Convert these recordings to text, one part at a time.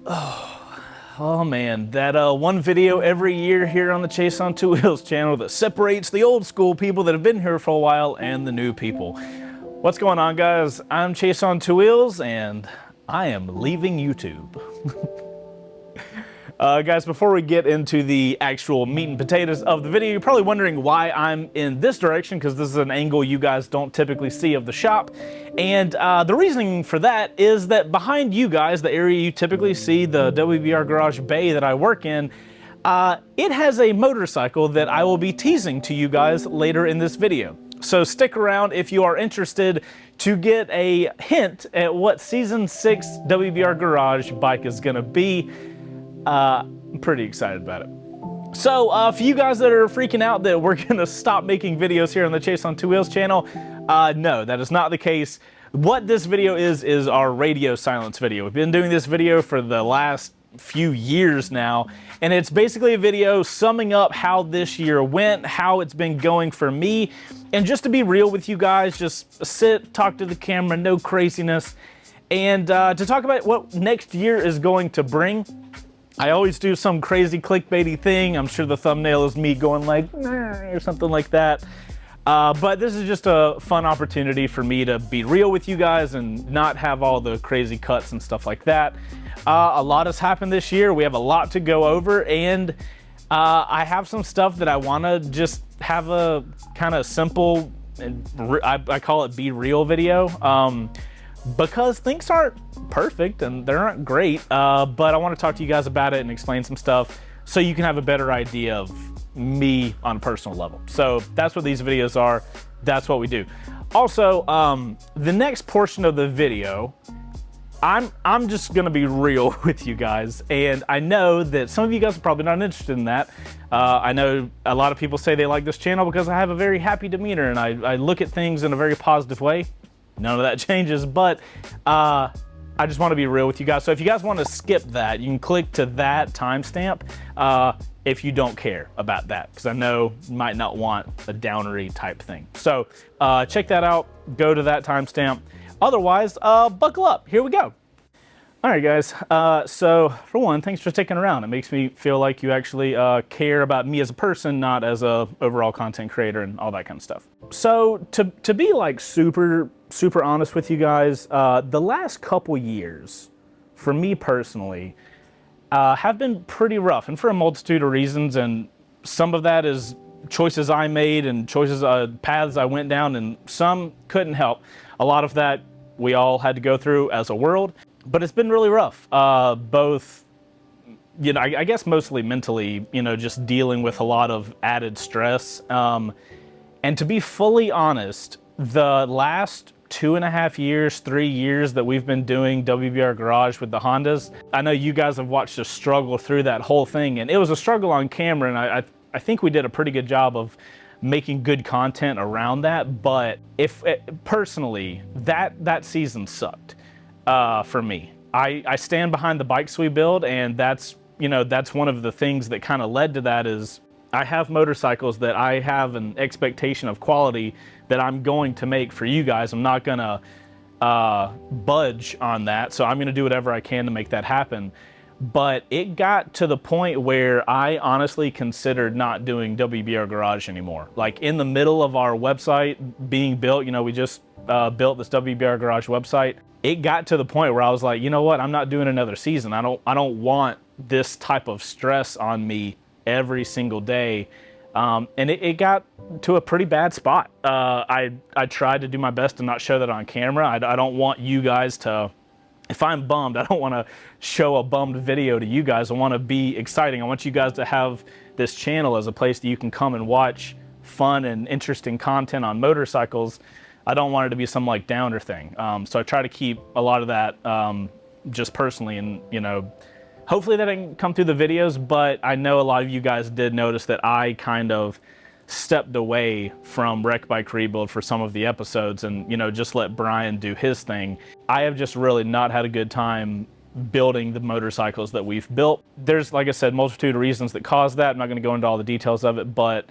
Oh man, that one video every year here on the Chase on Two Wheels channel that separates the old school people that have been here for a while and the new people. What's going on, guys? I'm Chase on Two Wheels and I am leaving YouTube. Guys, before we get into the actual meat and potatoes of the video, you're probably wondering why I'm in this direction, because this is an angle you guys don't typically see of the shop. And the reasoning for that is that behind you guys, the area you typically see, the WBR garage bay that I work in, it has a motorcycle that I will be teasing to you guys later in this video. So stick around if you are interested to get a hint at what Season 6 WBR garage bike is going to be. I'm pretty excited about it. So for you guys that are freaking out that we're gonna stop making videos here on the Chase on Two Wheels channel, no, that is not the case. What this video is our radio silence video. We've been doing this video for the last few years now, and it's basically a video summing up how this year went, how it's been going for me, and just to be real with you guys, just sit, talk to the camera, no craziness, and to talk about what next year is going to bring. I always do some crazy clickbaity thing. I'm sure the thumbnail is me going like, nah, or something like that. But this is just a fun opportunity for me to be real with you guys and not have all the crazy cuts and stuff like that. A lot has happened this year. We have a lot to go over, and I have some stuff that I want to just have a kind of simple, I call it be real video. Because things aren't perfect and they aren't great, but I want to talk to you guys about it and explain some stuff so you can have a better idea of me on a personal level. So that's what these videos are. That's what we do. Also, the next portion of the video, I'm just gonna be real with you guys, and I know that some of you guys are probably not interested in that. I know a lot of people say they like this channel because I have a very happy demeanor and I look at things in a very positive way. None of that changes, but I just want to be real with you guys. So if you guys want to skip that, you can click to that timestamp if you don't care about that, because I know you might not want a downery type thing. So check that out, go to that timestamp. Otherwise, buckle up, here we go. All right, guys, so for one, thanks for sticking around. It makes me feel like you actually care about me as a person, not as a overall content creator and all that kind of stuff. So to be like super honest with you guys, the last couple years, for me personally, have been pretty rough, and for a multitude of reasons, and some of that is choices I made and paths I went down, and some couldn't help. A lot of that we all had to go through as a world. But it's been really rough, both, you know, I guess mostly mentally, you know, just dealing with a lot of added stress. And to be fully honest, the last 2.5 years, 3 years that we've been doing WBR Garage with the Hondas, I know you guys have watched us struggle through that whole thing, and it was a struggle on camera, and I think we did a pretty good job of making good content around that. But personally, that season sucked. For me, I stand behind the bikes we build, and that's one of the things that kind of led to that. Is I have motorcycles that I have an expectation of quality that I'm going to make for you guys. I'm not gonna budge on that, so I'm gonna do whatever I can to make that happen. But it got to the point where I honestly considered not doing WBR Garage anymore. Like in the middle of our website being built, you know, we just built this WBR Garage website. It got to the point where I was like, you know what, I'm not doing another season. I don't want this type of stress on me every single day. And it got to a pretty bad spot. I tried to do my best to not show that on camera. I don't want you guys to, if I'm bummed, I don't want to show a bummed video to you guys. I want to be exciting. I want you guys to have this channel as a place that you can come and watch fun and interesting content on motorcycles. I don't want it to be some like downer thing. So I try to keep a lot of that just personally, and you know, hopefully that didn't come through the videos, but I know a lot of you guys did notice that I kind of stepped away from Wreck Bike Rebuild for some of the episodes and, you know, just let Brian do his thing. I have just really not had a good time building the motorcycles that we've built. There's, like I said, multitude of reasons that cause that. I'm not going to go into all the details of it, but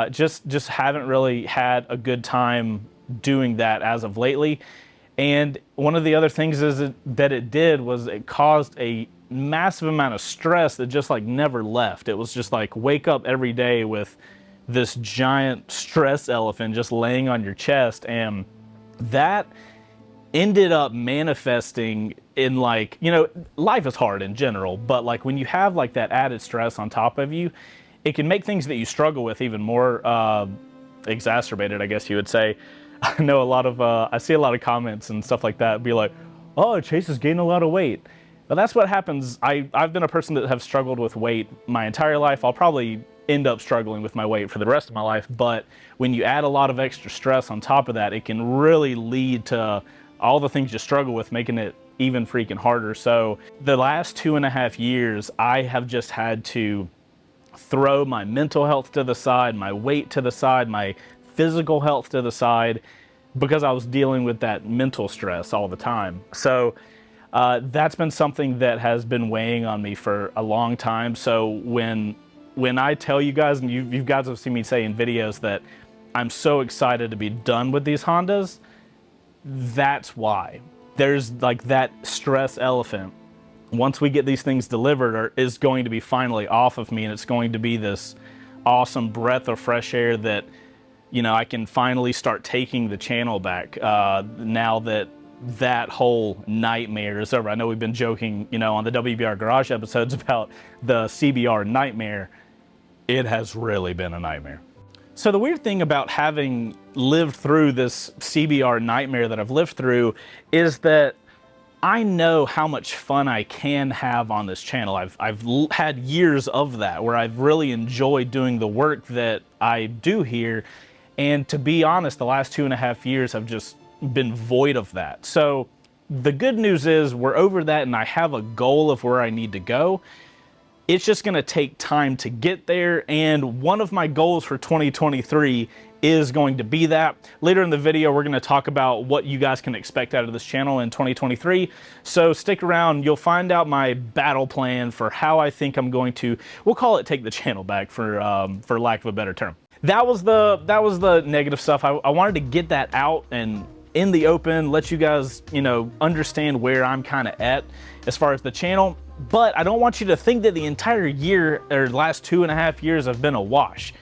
just haven't really had a good time doing that as of lately. And one of the other things that it did was it caused a massive amount of stress that just like never left. It was just like wake up every day with this giant stress elephant just laying on your chest, and that ended up manifesting in like, you know, life is hard in general, but like when you have like that added stress on top of you, it can make things that you struggle with even more exacerbated, I guess you would say. I know a lot of, I see a lot of comments and stuff like that be like, oh, Chase is gaining a lot of weight. But that's what happens. I've been a person that have struggled with weight my entire life. I'll probably end up struggling with my weight for the rest of my life. But when you add a lot of extra stress on top of that, it can really lead to all the things you struggle with, making it even freaking harder. So the last 2.5 years, I have just had to throw my mental health to the side, my weight to the side, my physical health to the side, because I was dealing with that mental stress all the time. So that's been something that has been weighing on me for a long time. So when I tell you guys, and you guys have seen me say in videos that I'm so excited to be done with these Hondas, that's why. There's like that stress elephant. Once we get these things delivered, is going to be finally off of me, and it's going to be this awesome breath of fresh air that, you know, I can finally start taking the channel back now that that whole nightmare is over. I know we've been joking, you know, on the WBR Garage episodes about the CBR nightmare. It has really been a nightmare. So the weird thing about having lived through this CBR nightmare that I've lived through is that I know how much fun I can have on this channel. I've had years of that where I've really enjoyed doing the work that I do here. And to be honest, the last 2.5 years have just been void of that. So the good news is we're over that, and I have a goal of where I need to go. It's just gonna take time to get there, and one of my goals for 2023 is going to be that. Later in the video, we're gonna talk about what you guys can expect out of this channel in 2023. So stick around, you'll find out my battle plan for how I think I'm going to, we'll call it take the channel back for lack of a better term. That was the negative stuff. I wanted to get that out and in the open, let you guys, you know, understand where I'm kind of at as far as the channel. But I don't want you to think that the entire year or last 2.5 years have been a wash.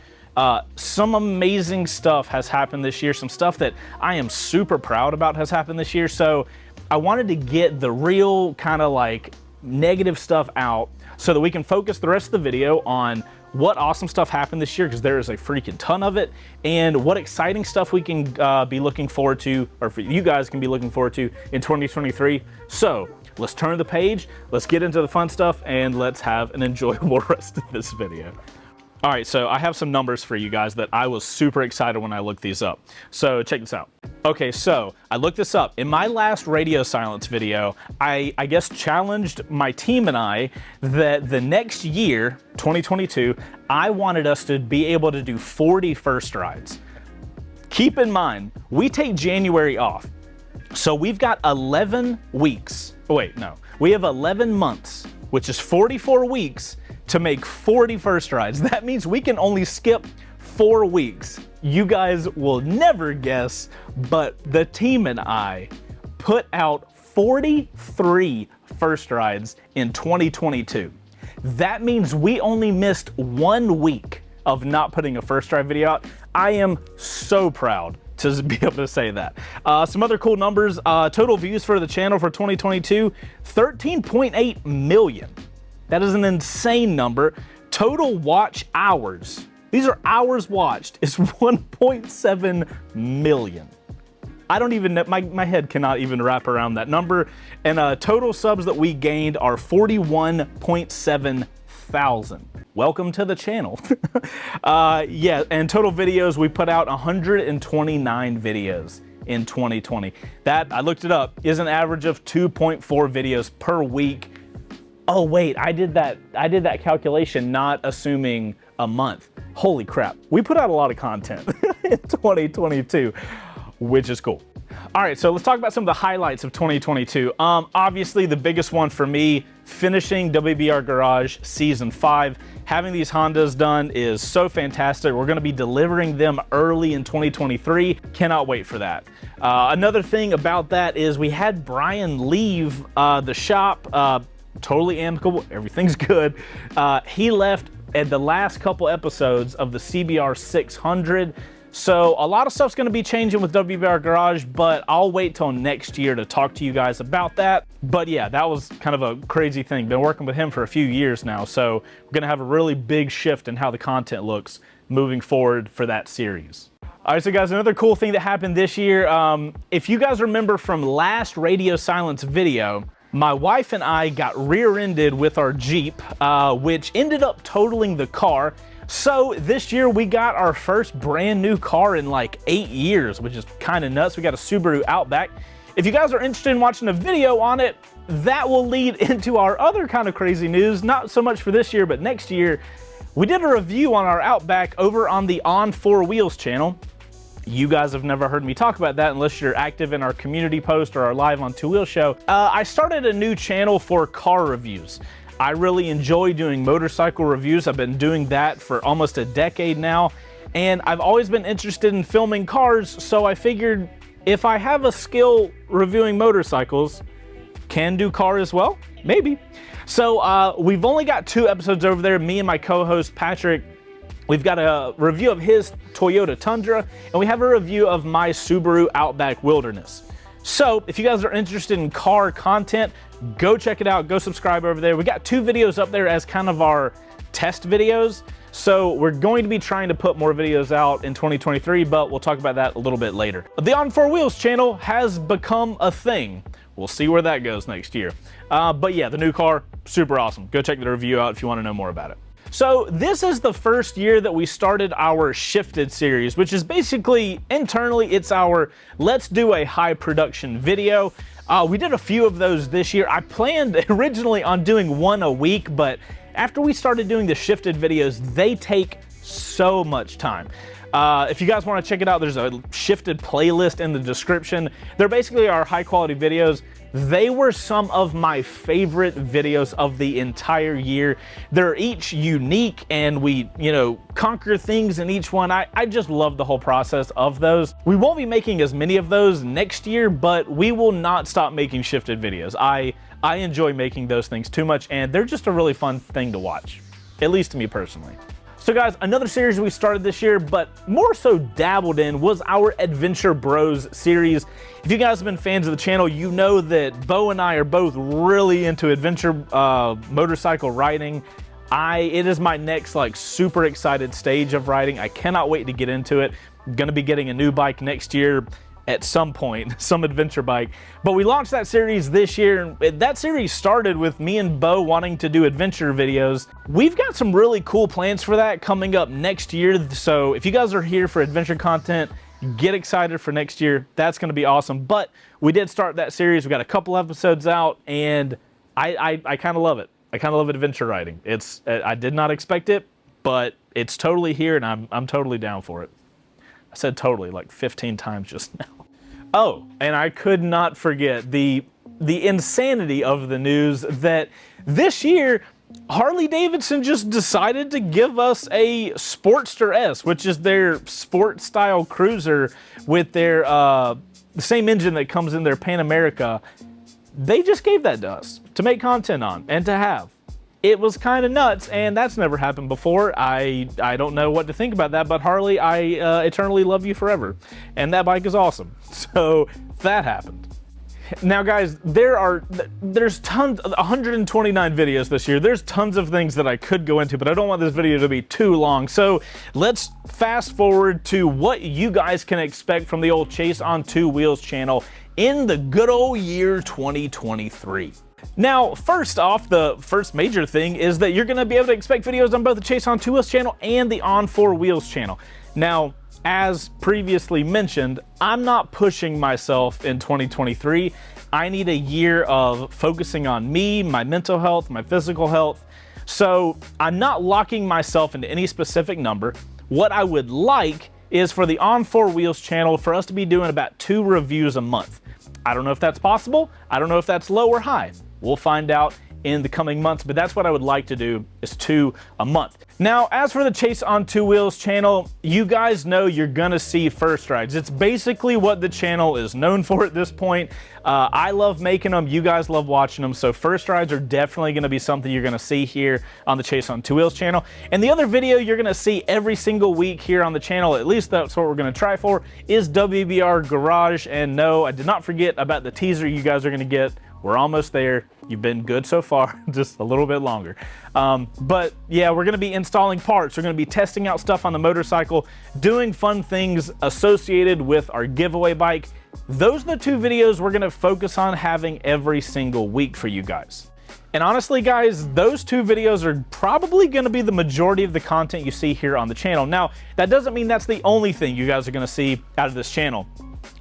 Some amazing stuff has happened this year. Some stuff that I am super proud about has happened this year. So I wanted to get the real kind of like negative stuff out so that we can focus the rest of the video on what awesome stuff happened this year, because there is a freaking ton of it, and what exciting stuff we can be looking forward to, or for you guys can be looking forward to in 2023. So let's turn the page, let's get into the fun stuff, and let's have an enjoyable rest of this video. All right, so I have some numbers for you guys that I was super excited when I looked these up. So check this out. Okay, so I looked this up. In my last radio silence video, I guess challenged my team and I that the next year, 2022, I wanted us to be able to do 40 first rides. Keep in mind, we take January off. So we've got 11 weeks. Oh, wait, no. We have 11 months, which is 44 weeks to make 40 first rides. That means we can only skip 4 weeks. You guys will never guess, but the team and I put out 43 first rides in 2022. That means we only missed 1 week of not putting a first ride video out. I am so proud to be able to say that. Some other cool numbers, total views for the channel for 2022, 13.8 million. That is an insane number. Total watch hours, these are hours watched, is 1.7 million. I don't even know, my head cannot even wrap around that number. And total subs that we gained are 41.7 thousand. Welcome to the channel. Yeah, and total videos, we put out 129 videos in 2020. That, I looked it up, is an average of 2.4 videos per week. Oh wait, I did that calculation not assuming a month. Holy crap. We put out a lot of content in 2022, which is cool. All right, so let's talk about some of the highlights of 2022. Obviously, the biggest one for me, finishing WBR Garage Season 5. Having these Hondas done is so fantastic. We're gonna be delivering them early in 2023. Cannot wait for that. Another thing about that is we had Brian leave the shop, totally amicable, everything's good. He left at the last couple episodes of the CBR 600. So a lot of stuff's gonna be changing with WBR Garage, but I'll wait till next year to talk to you guys about that. But yeah, that was kind of a crazy thing. Been working with him for a few years now, so we're gonna have a really big shift in how the content looks moving forward for that series. All right, so guys, another cool thing that happened this year, if you guys remember from last Radio Silence video, my wife and I got rear-ended with our Jeep, which ended up totaling the car. So this year we got our first brand new car in like 8 years, which is kind of nuts. We got a Subaru Outback. If you guys are interested in watching a video on it, that will lead into our other kind of crazy news. Not so much for this year, but next year. We did a review on our Outback over on the On Four Wheels channel. You guys have never heard me talk about that unless you're active in our community post or our live on Two Wheel show. I started a new channel for car reviews. I really enjoy doing motorcycle reviews. I've been doing that for almost a decade now, and I've always been interested in filming cars, so I figured if I have a skill reviewing motorcycles, can do car as well? Maybe. So we've only got 2 episodes over there. Me and my co-host Patrick, we've got a review of his Toyota Tundra, and we have a review of my Subaru Outback Wilderness. So if you guys are interested in car content, go check it out, go subscribe over there. We got 2 videos up there as kind of our test videos. So we're going to be trying to put more videos out in 2023, but we'll talk about that a little bit later. The On Four Wheels channel has become a thing. We'll see where that goes next year. But yeah, the new car, super awesome. Go check the review out if you want to know more about it. So this is the first year that we started our Shifted series, which is basically, internally, it's our let's do a high production video. We did a few of those this year. I planned originally on doing 1 a week, but after we started doing the Shifted videos, they take so much time. If you guys want to check it out, there's a Shifted playlist in the description. They're basically our high quality videos. They were some of my favorite videos of the entire year. They're each unique, and we, conquer things in each one. I just love the whole process of those. We won't be making as many of those next year, but we will not stop making Shifted videos. I enjoy making those things too much, and they're just a really fun thing to watch, at least to me personally. So guys, another series we started this year, but more so dabbled in, was our Adventure Bros series. If you guys have been fans of the channel, you know that Bo and I are both really into adventure motorcycle riding. It is my next super excited stage of riding. I cannot wait to get into it. I'm gonna be getting a new bike next year at some point, some adventure bike. But we launched that series this year. That series started with me and Bo wanting to do adventure videos. We've got some really cool plans for that coming up next year. So if you guys are here for adventure content, get excited for next year. That's gonna be awesome. But we did start that series. We got a couple episodes out, and I kind of love it. I kind of love adventure riding. I did not expect it, but it's totally here, and I'm totally down for it. I said totally like 15 times just now. Oh, and I could not forget the insanity of the news that this year, Harley Davidson just decided to give us a Sportster S, which is their sport style cruiser with their the same engine that comes in their Pan America. They just gave that to us to make content on and to have. It was kind of nuts, and that's never happened before. I don't know what to think about that, but Harley, I eternally love you forever. And that bike is awesome. So that happened. Now guys, there's tons, 129 videos this year. There's tons of things that I could go into, but I don't want this video to be too long. So let's fast forward to what you guys can expect from the old Chase on Two Wheels channel in the good old year 2023. Now, first off, the first major thing is that you're going to be able to expect videos on both the Chase on Two Wheels channel and the On Four Wheels channel. Now, as previously mentioned, I'm not pushing myself in 2023. I need a year of focusing on me, my mental health, my physical health. So I'm not locking myself into any specific number. What I would like is for the On 4 Wheels channel for us to be doing about 2 reviews a month. I don't know if that's possible. I don't know if that's low or high. We'll find out in the coming months, but that's what I would like to do, is 2 a month. Now, as for the Chase on 2 Wheels channel, you guys know you're gonna see first rides. It's basically what the channel is known for at this point. I love making them, you guys love watching them, so first rides are definitely gonna be something you're gonna see here on the Chase on 2 Wheels channel. And the other video you're gonna see every single week here on the channel, at least that's what we're gonna try for, is WBR Garage. And no, I did not forget about the teaser you guys are gonna get. We're almost there. You've been good so far, just a little bit longer. But yeah, we're gonna be installing parts. We're gonna be testing out stuff on the motorcycle, doing fun things associated with our giveaway bike. Those are the 2 videos we're gonna focus on having every single week for you guys. And honestly, guys, those 2 videos are probably gonna be the majority of the content you see here on the channel. Now, that doesn't mean that's the only thing you guys are gonna see out of this channel.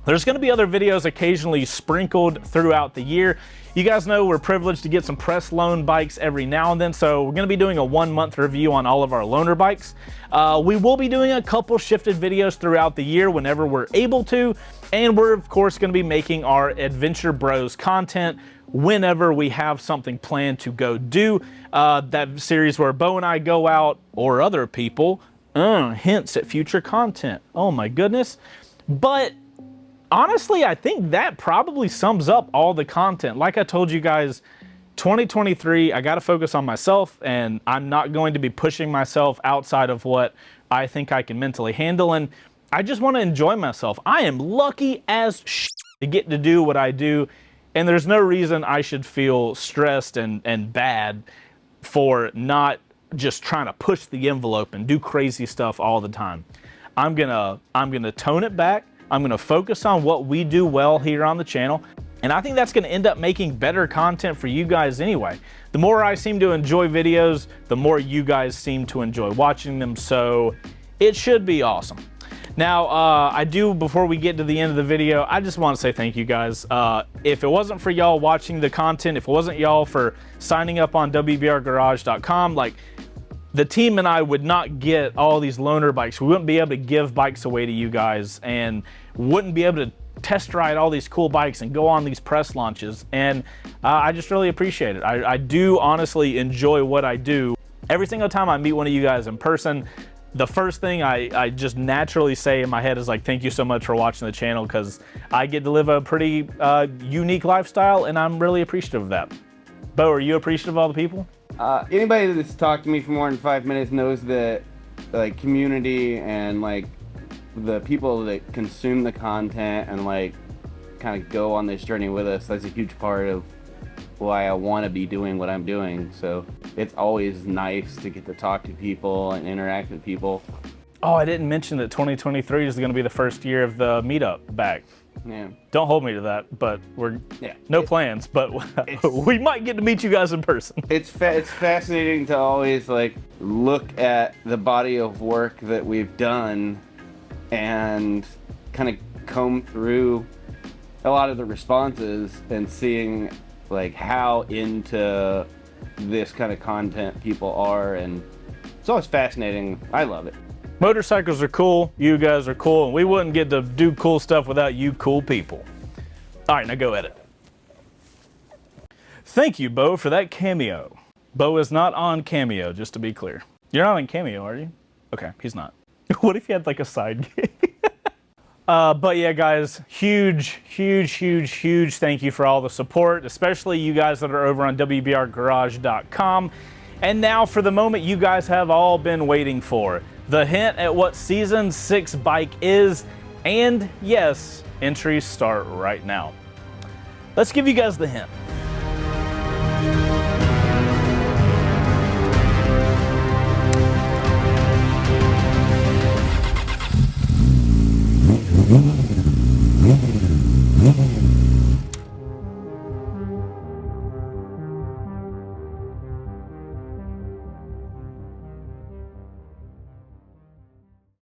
There's gonna be other videos occasionally sprinkled throughout the year. You guys know we're privileged to get some press loan bikes every now and then, so we're gonna be doing a 1-month review on all of our loaner bikes. We will be doing a couple shifted videos throughout the year whenever we're able to, and we're of course gonna be making our Adventure Bros content whenever we have something planned to go do. That series where Bo and I go out, or other people, hints at future content. Oh my goodness. But honestly, I think that probably sums up all the content. Like I told you guys, 2023, I got to focus on myself, and I'm not going to be pushing myself outside of what I think I can mentally handle, and I just want to enjoy myself. I am lucky as shit to get to do what I do, and there's no reason I should feel stressed and bad for not just trying to push the envelope and do crazy stuff all the time. I'm gonna tone it back. I'm gonna focus on what we do well here on the channel, and I think that's gonna end up making better content for you guys anyway. The more I seem to enjoy videos, the more you guys seem to enjoy watching them, so it should be awesome. Now, I do, before we get to the end of the video, I just want to say thank you guys. If it wasn't for y'all watching the content, if it wasn't y'all for signing up on WBRgarage.com, like, the team and I would not get all these loaner bikes. We wouldn't be able to give bikes away to you guys, and wouldn't be able to test ride all these cool bikes and go on these press launches. And I just really appreciate it. I do honestly enjoy what I do. Every single time I meet one of you guys in person, the first thing I just naturally say in my head is like, thank you so much for watching the channel, because I get to live a pretty unique lifestyle, and I'm really appreciative of that. Bo, are you appreciative of all the people? Anybody that's talked to me for more than 5 minutes knows that, like, community and, like, the people that consume the content and, like, kind of go on this journey with us, that's a huge part of why I want to be doing what I'm doing. So it's always nice to get to talk to people and interact with people. Oh, I didn't mention that 2023 is going to be the first year of the meetup back. Yeah. Don't hold me to that, but no plans, but we might get to meet you guys in person. It's fascinating to always, like, look at the body of work that we've done and kind of comb through a lot of the responses and seeing, like, how into this kind of content people are, and it's always fascinating. I love it. Motorcycles are cool, you guys are cool, and we wouldn't get to do cool stuff without you cool people. All right, now go edit. Thank you, Bo, for that cameo. Bo is not on Cameo, just to be clear. You're not on Cameo, are you? Okay, he's not. What if you had like a side gig? But yeah, guys, huge thank you for all the support, especially you guys that are over on WBRgarage.com. And now for the moment you guys have all been waiting for. The hint at what Season 6 bike is, and yes, entries start right now. Let's give you guys the hint.